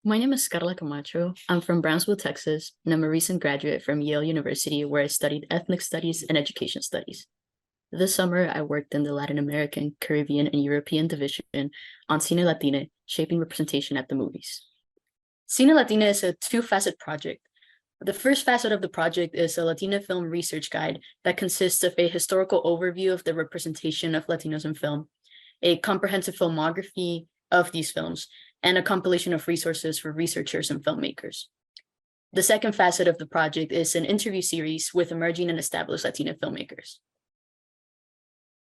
My name is Carla Camacho. I'm from Brownsville, Texas, and I'm a recent graduate from Yale University, where I studied ethnic studies and education studies. This summer, I worked in the Latin American, Caribbean, and European division on Cine Latina, shaping representation at the movies. Cine Latina is a two-facet project. The first facet of the project is a Latina film research guide that consists of a historical overview of the representation of Latinos in film, a comprehensive filmography of these films, and a compilation of resources for researchers and filmmakers. The second facet of the project is an interview series with emerging and established Latina filmmakers.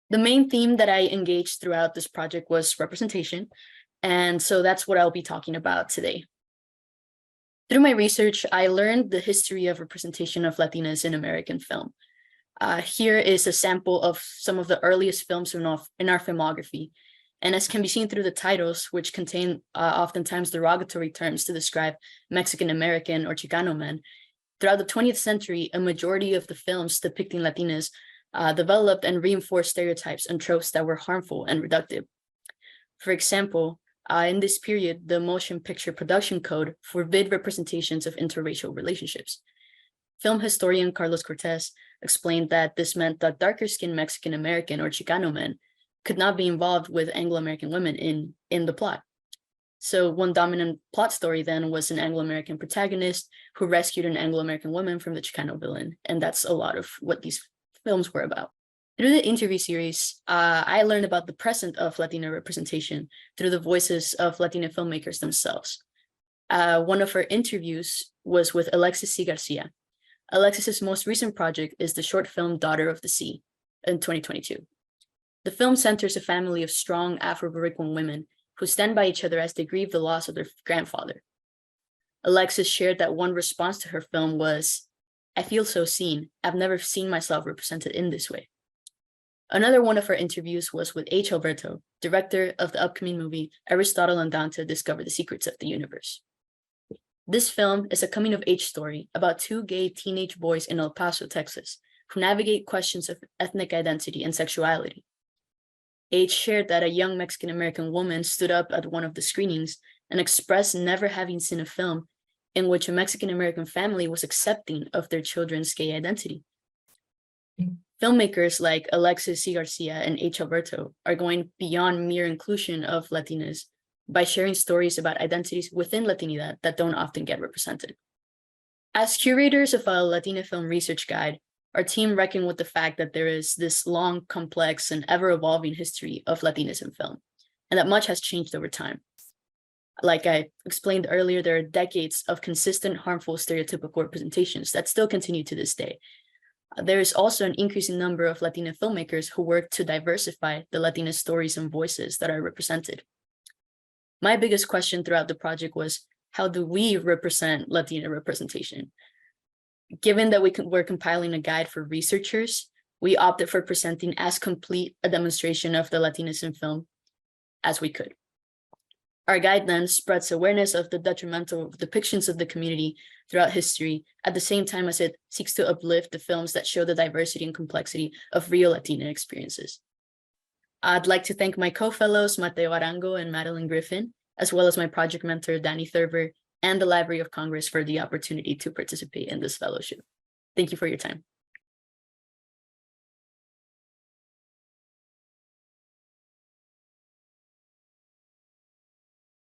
The main theme that I engaged throughout this project was representation, and so that's what I'll be talking about today. Through my research, I learned the history of representation of Latinas in American film. Here is a sample of some of the earliest films in our filmography. And as can be seen through the titles, which contain oftentimes derogatory terms to describe Mexican American or Chicano men, throughout the 20th century, a majority of the films depicting Latinas developed and reinforced stereotypes and tropes that were harmful and reductive. For example, in this period, the Motion Picture Production Code forbid representations of interracial relationships. Film historian Carlos Cortez explained that this meant that darker-skinned Mexican American or Chicano men could not be involved with Anglo-American women in the plot. So one dominant plot story then was an Anglo-American protagonist who rescued an Anglo-American woman from the Chicano villain. And that's a lot of what these films were about. Through the interview series, I learned about the present of Latina representation through the voices of Latina filmmakers themselves. One of her interviews was with Alexis C. Garcia. Alexis's most recent project is the short film Daughter of the Sea in 2022. The film centers a family of strong Afro-Boricua women who stand by each other as they grieve the loss of their grandfather. Alexis shared that one response to her film was, "I feel so seen. I've never seen myself represented in this way." Another one of her interviews was with H. Alberto, director of the upcoming movie Aristotle and Dante Discover the Secrets of the Universe. This film is a coming-of-age story about two gay teenage boys in El Paso, Texas, who navigate questions of ethnic identity and sexuality. H shared that a young Mexican-American woman stood up at one of the screenings and expressed never having seen a film in which a Mexican-American family was accepting of their children's gay identity. Filmmakers like Alexis C. Garcia and H. Alberto are going beyond mere inclusion of Latinas by sharing stories about identities within Latinidad that don't often get represented. As curators of a Latina film research guide, our team reckoned with the fact that there is this long, complex, and ever-evolving history of Latinas in film, and that much has changed over time. Like I explained earlier, there are decades of consistent, harmful, stereotypical representations that still continue to this day. There is also an increasing number of Latina filmmakers who work to diversify the Latina stories and voices that are represented. My biggest question throughout the project was, how do we represent Latina representation? Given that we're compiling a guide for researchers, we opted for presenting as complete a demonstration of the Latinas in film as we could. Our guide then spreads awareness of the detrimental depictions of the community throughout history, at the same time as it seeks to uplift the films that show the diversity and complexity of real Latina experiences. I'd like to thank my co-fellows, Mateo Arango and Madeline Griffin, as well as my project mentor, Danny Thurber, and the Library of Congress for the opportunity to participate in this fellowship. Thank you for your time.